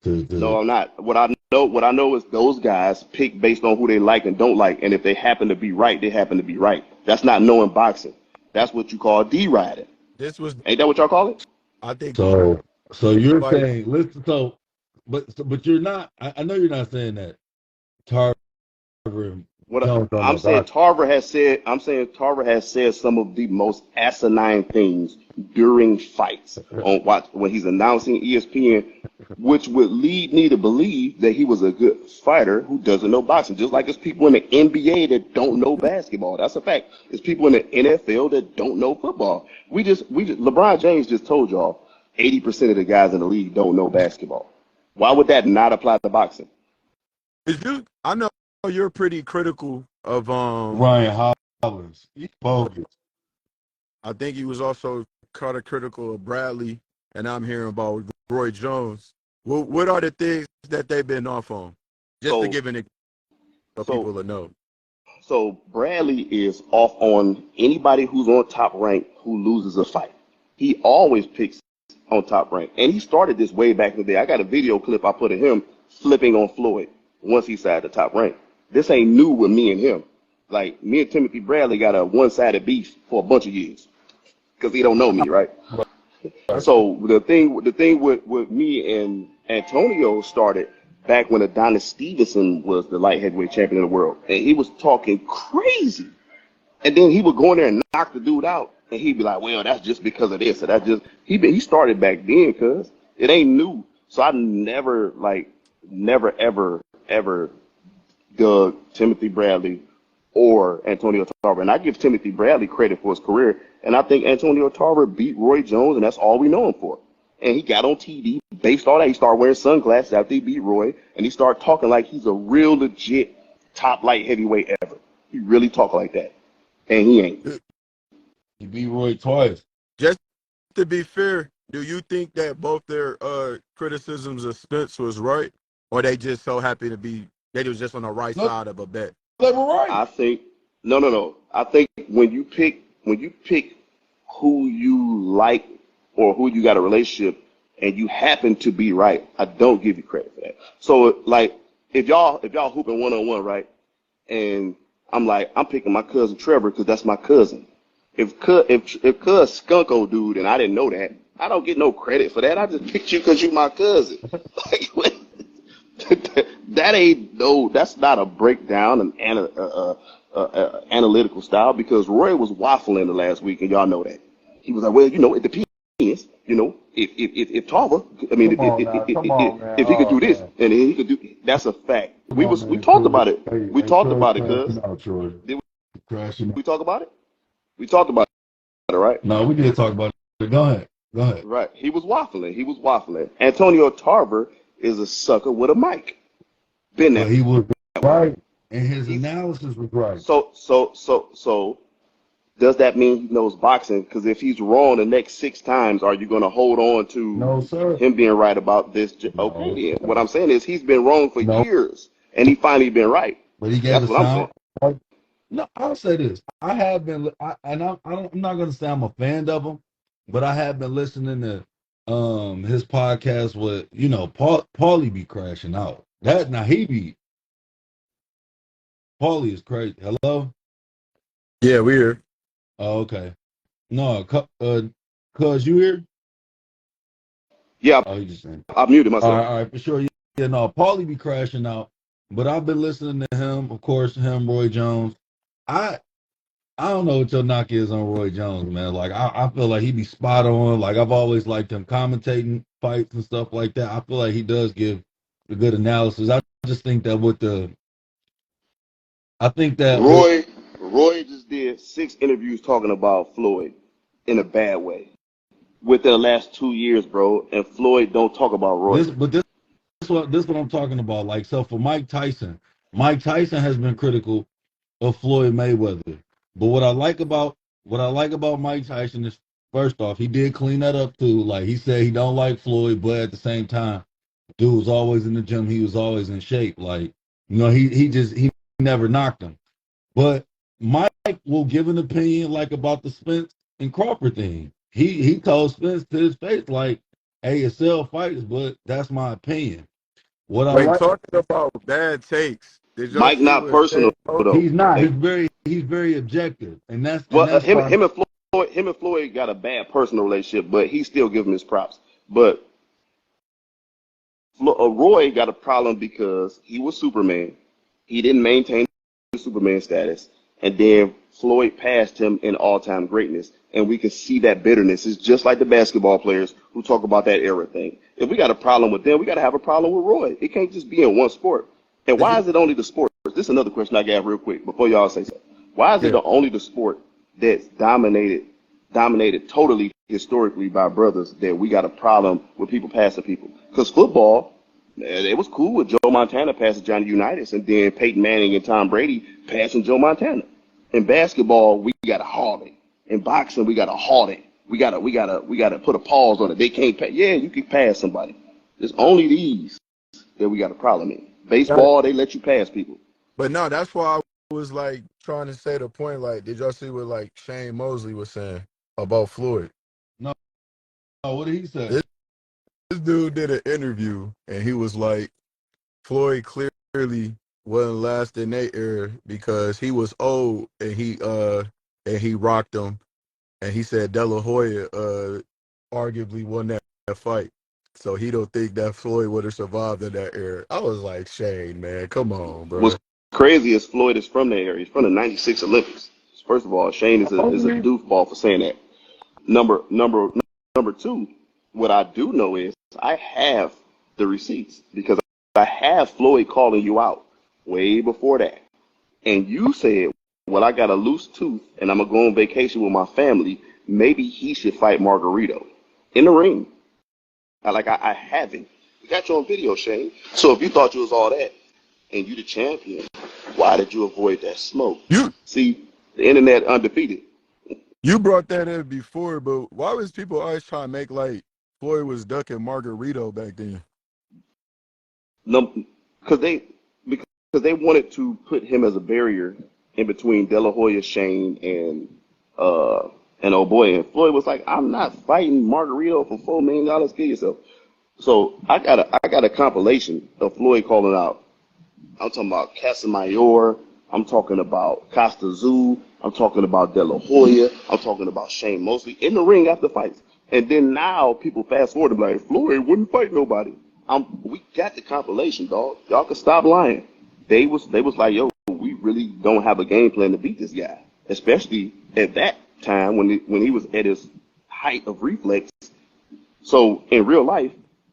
No, I'm not. What I know is those guys pick based on who they like and don't like, and if they happen to be right, they happen to be right. That's not knowing boxing. That's what you call D-riding. This was, Ain't that what y'all call it? I think, So you're like, saying listen. But you're not. I know you're not saying that Tarver don't I'm know saying boxing. Tarver has said some of the most asinine things during fights on watch when he's announcing ESPN, which would lead me to believe that he was a good fighter who doesn't know boxing. Just like there's people in the NBA that don't know basketball. That's a fact. There's people in the NFL that don't know football. LeBron James just told y'all 80% of the guys in the league don't know basketball. Why would that not apply to boxing? I know you're pretty critical of Ryan Hollins, he's bogus. I think he was also kind of critical of Bradley, and I'm hearing about Roy Jones. What are the things that they've been off on? Just to So give an so so people to know. So Bradley is off on anybody who's on top rank who loses a fight. He always picks on top rank. And he started this way back in the day. I got a video clip I put of him flipping on Floyd once he sat the top rank. This ain't new with me and him. Like, me and Timothy Bradley got a one-sided beef for a bunch of years because he don't know me, right? So the thing with me and Antonio started back when Adonis Stevenson was the light heavyweight champion of the world, and he was talking crazy, and then he would go in there and knock the dude out, and he'd be like, "Well, that's just because of this, or that's just he started back then, cuz it ain't new." So I never ever dug Timothy Bradley or Antonio Tarver. And I give Timothy Bradley credit for his career. And I think Antonio Tarver beat Roy Jones, and that's all we know him for. And he got on TV based on that. He started wearing sunglasses after he beat Roy, and he started talking like he's a real legit top light heavyweight ever. He really talk like that. And he ain't. He beat Roy twice. Just to be fair, do you think that both their criticisms of Spence was right, or they just so happy to be they was just on the right No, side of a bet? they were right. I think no. I think when you pick who you like or who you got a relationship and you happen to be right, I don't give you credit for that. So like if y'all hooping 1-on-1, right? And I'm picking my cousin Trevor because that's my cousin. If cuz skunko dude and I didn't know that, I don't get no credit for that. I just picked you because you my cousin. Like that's not a breakdown and analytical style because Roy was waffling the last week and y'all know that. He was like, well, it depends. If Tarver, I mean, Come on, man. if he could Oh, do this man. and then he could do, that's a fact. Come on, We man. talked Troy. about it. We Hey, talked Troy about it, cuz. crashing out, Troy. Did Crashing out. we talk about it? We talked about it, right? No, we did talk about it. Go ahead. Go ahead. Right. He was waffling. Antonio Tarver is a sucker with a mic. Been But that he was way. right, and his He's analysis was right. so does that mean he knows boxing? Because if he's wrong the next 6 times, are you going to hold on to No, sir. him being right about this? Okay, No, then. What sir. I'm saying is he's been wrong for No. years, and he finally been right. But he gave That's a what I'm saying. sound. No, I'll say this. I have been, and I'm not going to say I'm a fan of him, but I have been listening to his podcast with, Paulie be crashing out. Paulie is crazy. Hello? Yeah, we here. Oh, okay. No, cuz you here? Yeah, Oh, you just saying. I muted All myself. right, for sure. Yeah, no, Paulie be crashing out, but I've been listening to him, of course, Roy Jones. I I don't know what your knock is on Roy Jones, man. Like I feel like he be spot on. Like I've always liked him commentating fights and stuff like that. I feel like he does give a good analysis. Just think that with the I think that with Roy just did 6 interviews talking about Floyd in a bad way within the last 2 years, bro. And Floyd don't talk about Roy. this what I'm talking about. Like, so for Mike Tyson has been critical of Floyd Mayweather. But what I like about Mike Tyson is, first off, he did clean that up too. Like, he said he don't like Floyd, but at the same time, dude was always in the gym. He was always in shape. Like, he never knocked him. But Mike will give an opinion like about the Spence and Crawford thing. He told Spence to his face, like, hey, it's sell fights, but that's my opinion. What I Wait, like, talking about bad takes. Did y'all Mike see not what personal Shane Mosley though. he's not. And, He's very objective, and well, that's why. him and Floyd got a bad personal relationship, but he still give him his props. But Roy got a problem because he was Superman. He didn't maintain the Superman status, and then Floyd passed him in all-time greatness, and we can see that bitterness. It's just like the basketball players who talk about that era thing. If we got a problem with them, we got to have a problem with Roy. It can't just be in one sport. And did why you is it only the sport? This is another question I got real quick before y'all say something. Why is it yeah. only the sport that's dominated totally historically by brothers that we got a problem with people passing people? Because football, it was cool with Joe Montana passing Johnny Unitas, and then Peyton Manning and Tom Brady passing Joe Montana. In basketball, we got to halt it. In boxing, we got to halt it. We gotta put a pause on it. They can't pass. Yeah, you can pass somebody. There's only these that we got a problem in. Baseball, they let you pass people. But no, that's why I was like trying to say the point. Like, did y'all see what like Shane Mosley was saying about Floyd? No, no, what did he say? This dude did an interview and he was like, Floyd clearly wasn't last in their era because he was old and he rocked him, and he said De La Hoya arguably won that fight. So he don't think that Floyd would have survived in that era. I was like, Shane, man, come on, What's bro. crazy is Floyd is from the area. He's from the '96 Olympics. First of all, Shane is a doofball for saying that. Number number number two, what I do know is I have the receipts because I have Floyd calling you out way before that. And you said, well, I got a loose tooth and I'm gonna go on vacation with my family. Maybe he should fight Margarito in the ring. I have it. We got you on video, Shane. So if you thought you was all that and you the champion, why did you avoid that smoke? You See, the internet undefeated. you brought that in before, but why was people always trying to make like Floyd was ducking Margarito back then? Num- Because they wanted to put him as a barrier in between De La Hoya, Shane, and oh boy, and Floyd was like, I'm not fighting Margarito for $4 million. Kill yourself. So I got a compilation of Floyd calling out. I'm talking about Casamayor. I'm talking about Costa Zoo. I'm talking about De La Hoya. I'm talking about Shane Mosley in the ring after fights. And then now people fast forward and be like, Floyd wouldn't fight nobody. We got the compilation, dog. Y'all can stop lying. They was like, yo, we really don't have a game plan to beat this guy, especially at that time when he was at his height of reflex. So in real life,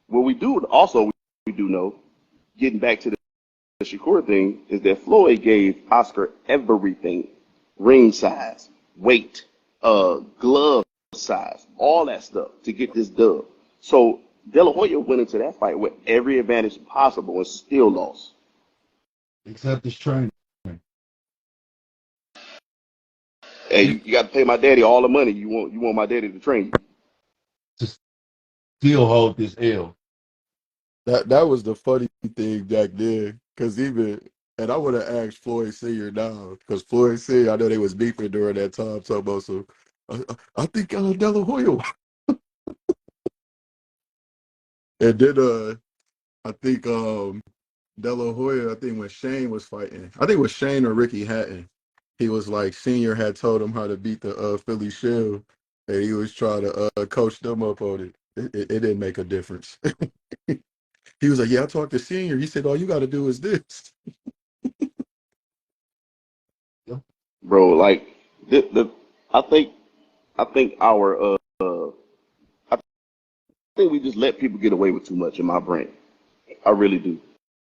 what we do also we do know, getting back to the Shakur thing, is that Floyd gave Oscar everything: ring size, weight, glove size, all that stuff to get this dub. So De La Hoya went into that fight with every advantage possible and still lost. Except his training Hey, you got to pay my daddy all the money. You want my daddy to train you. to still hold this L. That was the funny thing Jack did, because even and I would have asked Floyd Senior now, because Floyd Senior, I know they was beefing during that time. So about so, I think De La Hoya, and then I think De La Hoya, I think when Shane was fighting, I think it was Shane or Ricky Hatton. He was like Senior had told him how to beat the Philly Shield, and he was trying to coach them up on it. It didn't make a difference. He was like, "Yeah, I talked to Senior. He said all you got to do is this." Bro, like the I think I think we just let people get away with too much in my brain. I really do.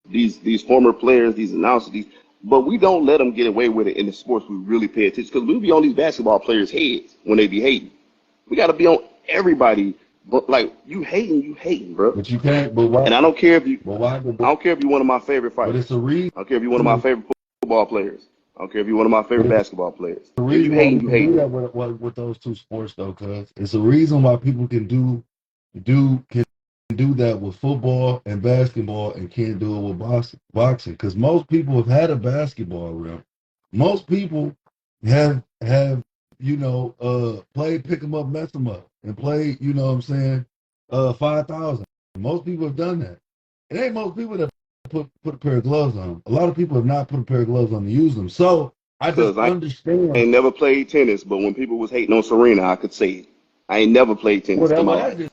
These former players, these announcers, but we don't let them get away with it in the sports we really pay attention, because we be on these basketball players' heads when they be hating. We got to be on everybody But like you hating, bro. But you can't. But why? And I don't care if you, But why? I don't care if you're one of my favorite But fighters. it's a reason. I don't care if you're one of my favorite football players. I don't care if you're one of my But favorite it's basketball players. the If you reason why we hating, you can do hating. that with those two sports, though, cuz it's a reason why people can do that with football and basketball and can't do it with boxing. Because most people have had a basketball rim. Most people have played pick 'em up, mess 'em up, and play. You know what I'm saying? 5,000. Most people have done that. It ain't most people that put a pair of gloves on. A lot of people have not put a pair of gloves on to use them. So I just Cause I understand. ain't never played tennis, but when people was hating on Serena, I could say it. I ain't never played tennis in my life.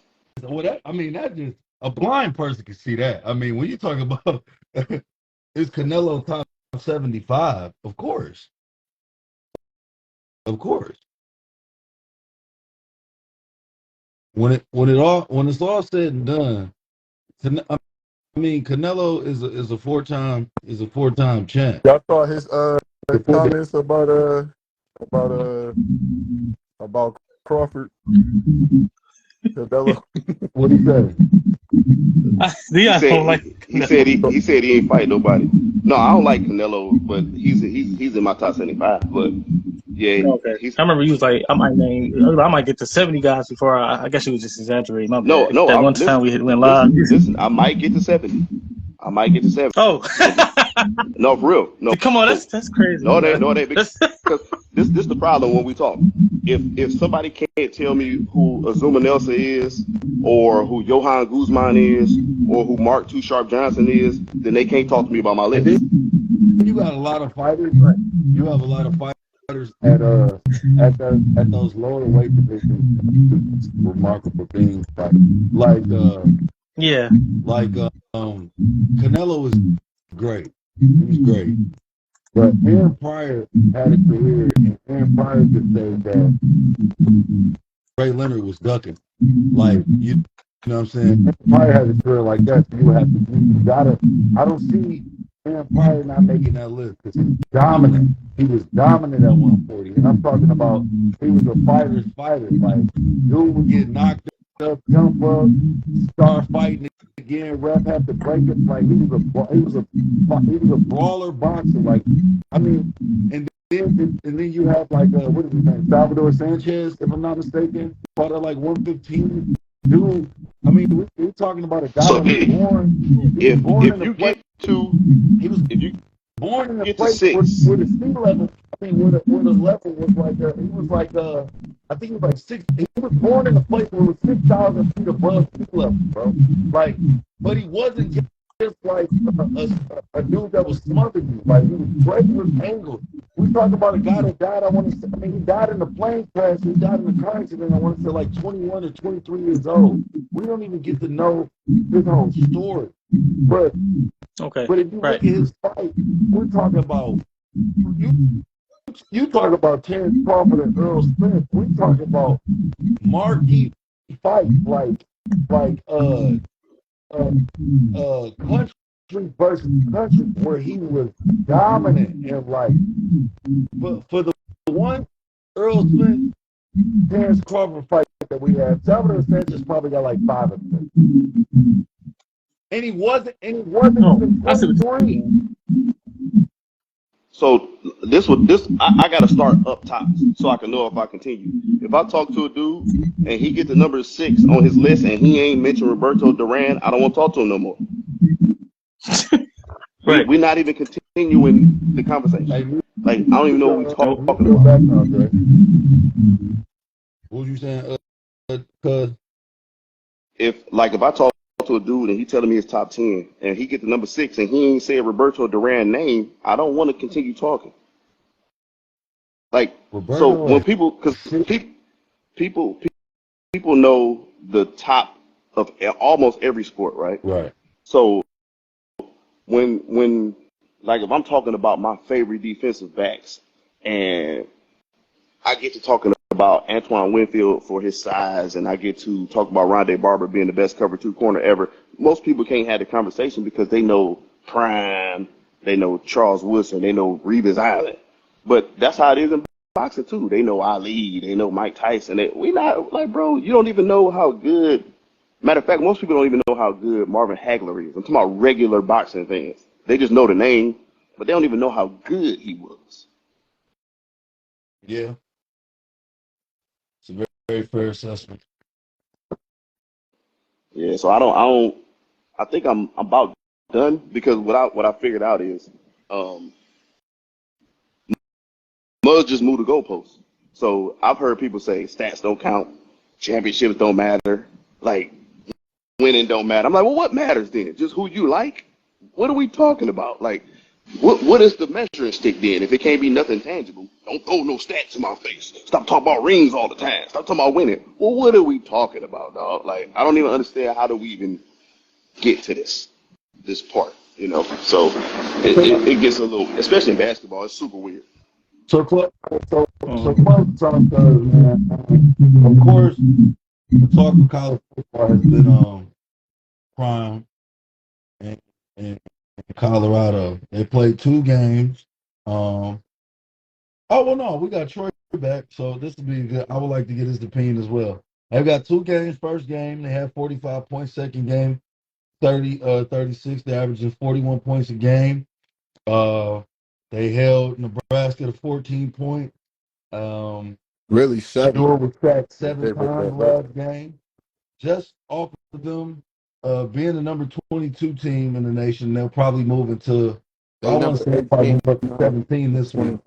I mean, that just a blind person can see that. I mean, when you talk about is Canelo top 75, of course. When it's all said and done, I mean, Canelo is a four-time champ. Y'all saw his Before comments about about Crawford Canelo. what he say? He Deon said don't like he said he ain't fight nobody. No, I don't like Canelo, but he's in my top 75. But yeah, Okay. he's I remember you was like, I might get to 70 guys before I guess you was just exaggerating. My no, bad. no. That I, one time listen, went live. listen. I might get to 70. I might get to 70. Oh, No, for real. No, come on, that's crazy. no, Man. they because this the problem when we talk. If somebody can't tell me who Azuma Nelson is, or who Johan Guzman is, or who Mark Too Sharp Johnson is, then they can't talk to me about my And list. then you got a lot of fighters. You have a lot of fighters at those lower weight divisions. Remarkable things like Yeah. Canelo was great. He was great. But Aaron Pryor had a career, and Aaron Pryor could say that Ray Leonard was ducking. Like you know what I'm saying? Aaron Pryor has a career like that, so you gotta. I don't see Aaron Pryor not making that list because he's dominant. He was dominant at 140, and I'm talking about he was a fighter's fighter. Like dude would get knocked up, jump up, start fighting again. Ref had to break it. Like he was a brawler boxer. Like I mean, and then you have like what is his name, Salvador Sanchez, if I'm not mistaken, fought at like 115. Dude, I mean, we're talking about a guy So that was born. He was born if in a you place. get to He was if you born in a get to place where 6, the sea level. I mean, where the level was like. He was like. I think he was like 6. He was born in a place where it was 6,000 feet above sea level, bro. Like, but he wasn't just like a dude that was smothering you. Like, he was great with angles. We talk about a guy that died. I mean, he died in a plane crash. He died in a car accident. I want to say like 21 or 23 years old. We don't even get to know his whole story. But Okay. if you look Right. at his fight, we're talking about you talk about Terrence Crawford and Earl Smith. We talk about marquee fights country versus country where he was dominant and like for the one Earl Smith Terrence Crawford fight that we had, Salvador Sanchez probably got like 5 of them. And he wasn't even I see what 23. so I got to start up top so I can know if I continue. If I talk to a dude and he get the number 6 on his list and he ain't mentioned Roberto Duran, I don't want to talk to him no more. Right. We're not even continuing the conversation. Like I don't even know what we're talking about. What was you saying? Cuz If I talk to a dude and he telling me his top 10 and he get the number 6 and he ain't said Roberto Duran name, I don't want to continue talking. Like so Roberto when because people know the top of almost every sport, right? right. So when like if I'm talking about my favorite defensive backs and I get to talking about Antoine Winfield for his size and I get to talk about Rondé Barber being the best cover 2 corner ever, most people can't have the conversation because they know Prime, they know Charles Woodson, they know Revis Island. But that's how it is in boxing too. They know Ali, they know Mike Tyson. We not like, bro, you don't even know how good. Matter of fact, most people don't even know how good Marvin Hagler is. I'm talking about regular boxing fans. They just know the name, but they don't even know how good he was. Yeah, it's a very fair assessment. Yeah, so I don't. I think I'm about done because what I figured out is, um, Muzz just moved the goalposts. So I've heard people say stats don't count, championships don't matter, like winning don't matter. I'm like, well, what matters then? Just who you like? What are we talking about? Like, what is the measuring stick then? If it can't be nothing tangible, don't throw no stats in my face. Stop talking about rings all the time. Stop talking about winning. Well, what are we talking about, dog? Like, I don't even understand how do we even get to this part, you know? So it gets a little, especially in basketball, it's super weird. So, so Mm. Clemson talk does, man. Of course, the talk of college football has been prime in, in Colorado. They played 2 games. Um, oh well, no, we got Troy back, so this would be good. I would like to get his opinion as well. They've got 2 games. First game, they had 45 points. Second game, 36. They're averaging 41 points a game. Uh, they held Nebraska to 14 points. Really seven. Shador was sacked If 7 they look times that up. last game. Just off of them being the number 22 team in the nation, they'll probably move into, I They want number to say, probably 18 move up to now. 17 this week. 20.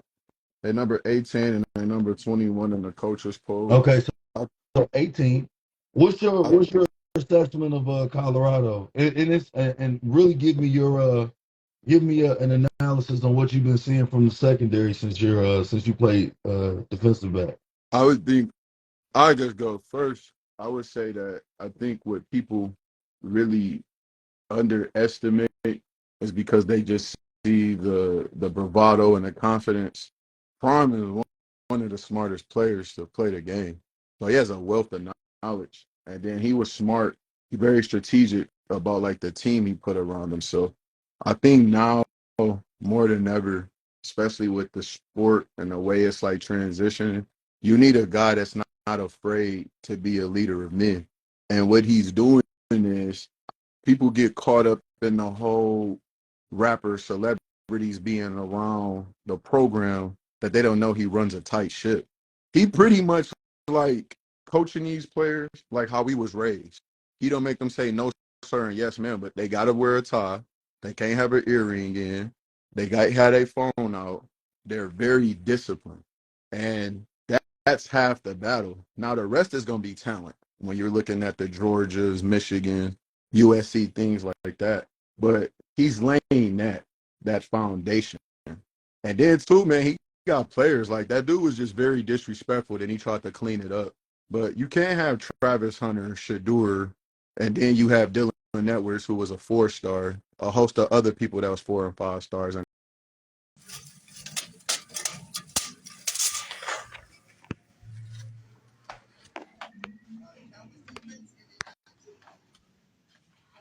They number 18 and they number 21 in the coaches poll. Okay, I, so 18. I, What's your assessment of Colorado? And it's and really give me an analysis on what you've been seeing from the secondary since you played defensive back. I would think I just go first. I would say that I think what people really underestimate is because they just see the bravado and the confidence. Prime is one of the smartest players to play the game. So he has a wealth of knowledge. And then he was smart, very strategic about like the team he put around him. So I think now more than ever, especially with the sport and the way it's like transitioning, you need a guy that's not afraid to be a leader of men. And what he's doing is people get caught up in the whole rapper celebrities being around the program that they don't know he runs a tight ship. He pretty much like coaching these players like how he was raised. He don't make them say no sir and yes ma'am, but they gotta wear a tie. They can't have an earring in. They got had a phone out. They're very disciplined. And that's half the battle. Now the rest is gonna be talent when you're looking at the Georgias, Michigan, USC, things like that. But he's laying that foundation. And then too, man, he got players like that dude was just very disrespectful. Then he tried to clean it up. But you can't have Travis Hunter, Shadur, and then you have Dylan Networks, who was a 4-star, a host of other people that was 4 and 5 stars, and